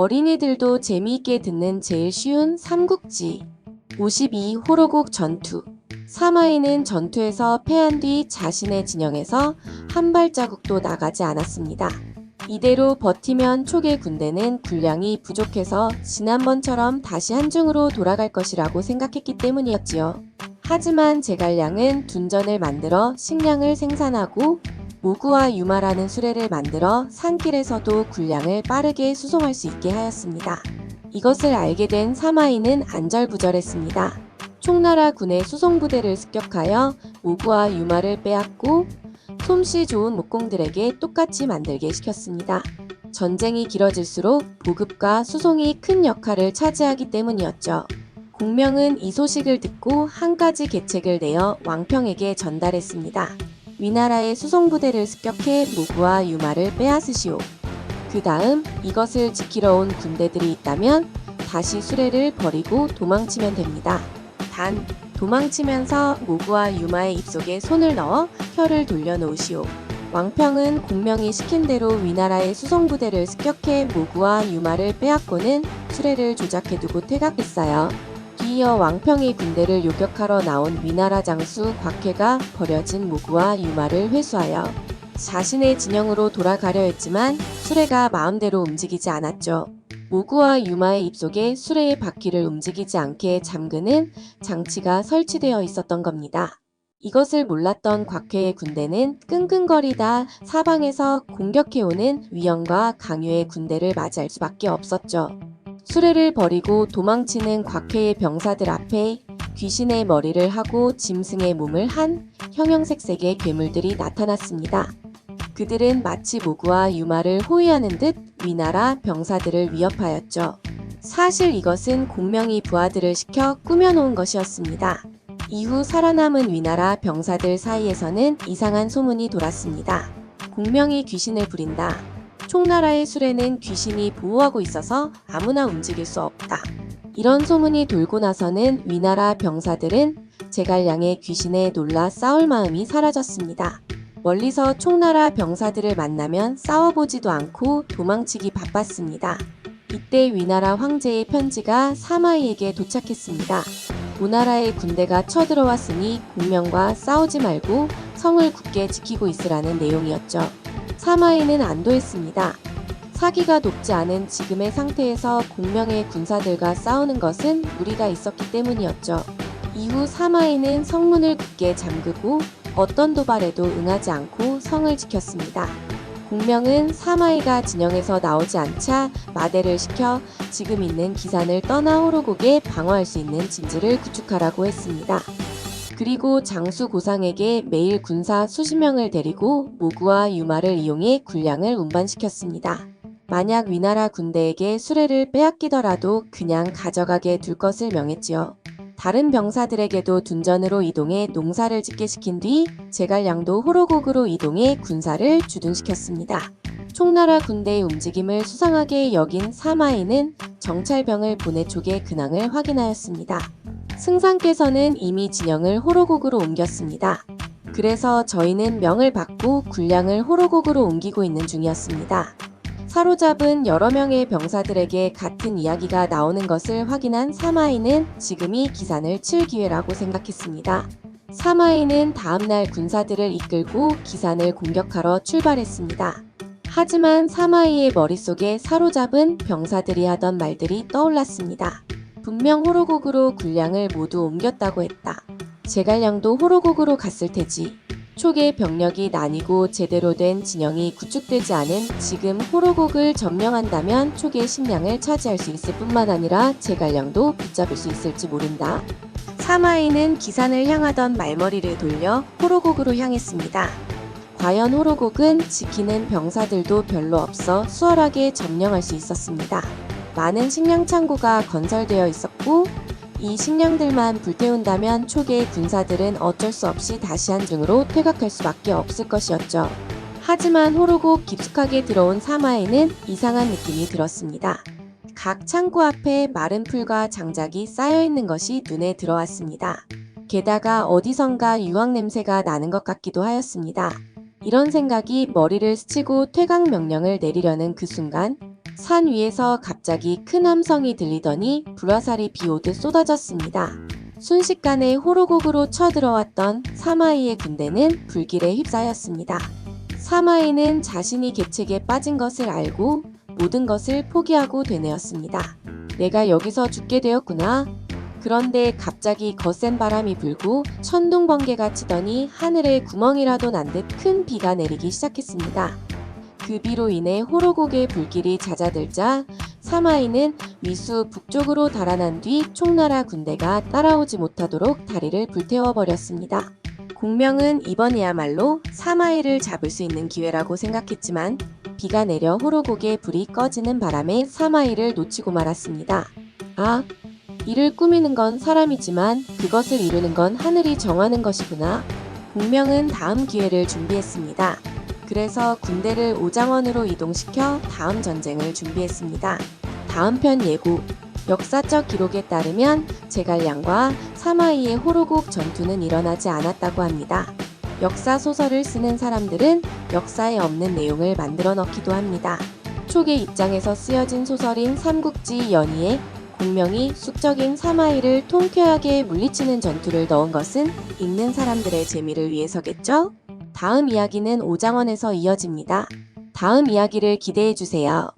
어린이들도 재미있게 듣는 제일 쉬운 삼국지 52 호로곡 전투. 사마이는 전투에서 패한 뒤 자신의 진영에서 한 발자국도 나가지 않았습니다. 이대로 버티면 촉의 군대는 군량이 부족해서 지난번처럼 다시 한중으로 돌아갈 것이라고 생각했기 때문이었지요. 하지만 제갈량은 둔전을 만들어 식량을 생산하고 모구와 유마라는 수레를 만들어 산길에서도 군량을 빠르게 수송할 수 있게 하였습니다. 이것을 알게 된 사마이는 안절부절했습니다. 총나라 군의 수송부대를 습격하여 모구와 유마를 빼앗고 솜씨 좋은 목공들에게 똑같이 만들게 시켰습니다. 전쟁이 길어질수록 보급과 수송이 큰 역할을 차지하기 때문이었죠. 공명은 이 소식을 듣고 한 가지 계책을 내어 왕평에게 전달했습니다. 위나라의 수송부대를 습격해 모구와 유마를 빼앗으시오. 그 다음 이것을 지키러 온 군대들이 있다면 다시 수레를 버리고 도망치면 됩니다. 단, 도망치면서 모구와 유마의 입속에 손을 넣어 혀를 돌려놓으시오. 왕평은 공명이 시킨 대로 위나라의 수송부대를 습격해 모구와 유마를 빼앗고는 수레를 조작해두고 퇴각했어요. 뒤이어 왕평의 군대를 요격하러 나온 위나라 장수 곽해가 버려진 모구와 유마를 회수하여 자신의 진영으로 돌아가려 했지만 수레가 마음대로 움직이지 않았죠. 모구와 유마의 입속에 수레의 바퀴를 움직이지 않게 잠그는 장치가 설치되어 있었던 겁니다. 이것을 몰랐던 곽해의 군대는 끙끙거리다 사방에서 공격해오는 위영과 강유의 군대를 맞이할 수밖에 없었죠. 수레를 버리고 도망치는 곽해의 병사들 앞에 귀신의 머리를 하고 짐승의 몸을 한 형형색색의 괴물들이 나타났습니다. 그들은 마치 모구와 유마를 호위하는 듯 위나라 병사들을 위협하였죠. 사실 이것은 공명이 부하들을 시켜 꾸며놓은 것이었습니다. 이후 살아남은 위나라 병사들 사이에서는 이상한 소문이 돌았습니다. 공명이 귀신을 부린다. 총나라의 수레는 귀신이 보호하고 있어서 아무나 움직일 수 없다. 이런 소문이 돌고 나서는 위나라 병사들은 제갈량의 귀신에 놀라 싸울 마음이 사라졌습니다. 멀리서 총나라 병사들을 만나면 싸워보지도 않고 도망치기 바빴습니다. 이때 위나라 황제의 편지가 사마이에게 도착했습니다. 오나라의 군대가 쳐들어왔으니 공명과 싸우지 말고 성을 굳게 지키고 있으라는 내용이었죠. 사마이는 안도했습니다. 사기가 높지 않은 지금의 상태에서 공명의 군사들과 싸우는 것은 무리가 있었기 때문이었죠. 이후 사마이는 성문을 굳게 잠그고 어떤 도발에도 응하지 않고 성을 지켰습니다. 공명은 사마이가 진영에서 나오지 않자 마대를 시켜 지금 있는 기산을 떠나 호로곡에 방어할 수 있는 진지를 구축하라고 했습니다. 그리고 장수 고상에게 매일 군사 수십 명을 데리고 모구와 유마를 이용해 군량을 운반시켰습니다. 만약 위나라 군대에게 수레를 빼앗기더라도 그냥 가져가게 둘 것을 명했지요. 다른 병사들에게도 둔전으로 이동해 농사를 짓게 시킨 뒤 제갈량도 호로곡으로 이동해 군사를 주둔시켰습니다. 총나라 군대의 움직임을 수상하게 여긴 사마이는 정찰병을 보내 촉의 근황을 확인하였습니다. 승상께서는 이미 진영을 호로곡으로 옮겼습니다. 그래서 저희는 명을 받고 군량을 호로곡으로 옮기고 있는 중이었습니다. 사로잡은 여러 명의 병사들에게 같은 이야기가 나오는 것을 확인한 사마이는 지금이 기산을 칠 기회라고 생각했습니다. 사마이는 다음날 군사들을 이끌고 기산을 공격하러 출발했습니다. 하지만 사마이의 머릿속에 사로잡은 병사들이 하던 말들이 떠올랐습니다. 분명 호로곡으로 군량을 모두 옮겼다고 했다. 제갈량도 호로곡으로 갔을 테지. 촉의 병력이 나뉘고 제대로 된 진영이 구축되지 않은 지금 호로곡을 점령한다면 촉의 식량을 차지할 수 있을 뿐만 아니라 제갈량도 붙잡을 수 있을지 모른다. 사마이는 기산을 향하던 말머리를 돌려 호로곡으로 향했습니다. 과연 호로곡은 지키는 병사들도 별로 없어 수월하게 점령할 수 있었습니다. 많은 식량 창고가 건설되어 있었고 이 식량들만 불태운다면 촉의 군사들은 어쩔 수 없이 다시 한중으로 퇴각할 수밖에 없을 것이었죠. 하지만 호로곡 깊숙하게 들어온 사마이는 이상한 느낌이 들었습니다. 각 창고 앞에 마른 풀과 장작이 쌓여있는 것이 눈에 들어왔습니다. 게다가 어디선가 유황 냄새가 나는 것 같기도 하였습니다. 이런 생각이 머리를 스치고 퇴각 명령을 내리려는 그 순간 산 위에서 갑자기 큰 함성이 들리더니 불화살이 비오듯 쏟아졌습니다. 순식간에 호로곡으로 쳐들어왔던 사마이의 군대는 불길에 휩싸였습니다. 사마이는 자신이 계책에 빠진 것을 알고 모든 것을 포기하고 되뇌었습니다. 내가 여기서 죽게 되었구나. 그런데 갑자기 거센 바람이 불고 천둥 번개가 치더니 하늘에 구멍이라도 난 듯 큰 비가 내리기 시작했습니다. 그 비로 인해 호로곡의 불길이 잦아들자 사마이는 위수 북쪽으로 달아난 뒤 총나라 군대가 따라오지 못하도록 다리를 불태워버렸습니다. 공명은 이번이야말로 사마이를 잡을 수 있는 기회라고 생각했지만 비가 내려 호로곡의 불이 꺼지는 바람에 사마이를 놓치고 말았습니다. 아, 이를 꾸미는 건 사람이지만 그것을 이루는 건 하늘이 정하는 것이구나. 공명은 다음 기회를 준비했습니다. 그래서 군대를 오장원으로 이동시켜 다음 전쟁을 준비했습니다. 다음 편 예고. 역사적 기록에 따르면 제갈량과 사마이의 호로곡 전투는 일어나지 않았다고 합니다. 역사 소설을 쓰는 사람들은 역사에 없는 내용을 만들어 넣기도 합니다. 촉의 입장에서 쓰여진 소설인 삼국지 연의에 공명이 숙적인 사마이를 통쾌하게 물리치는 전투를 넣은 것은 읽는 사람들의 재미를 위해서겠죠? 다음 이야기는 오장원에서 이어집니다. 다음 이야기를 기대해 주세요.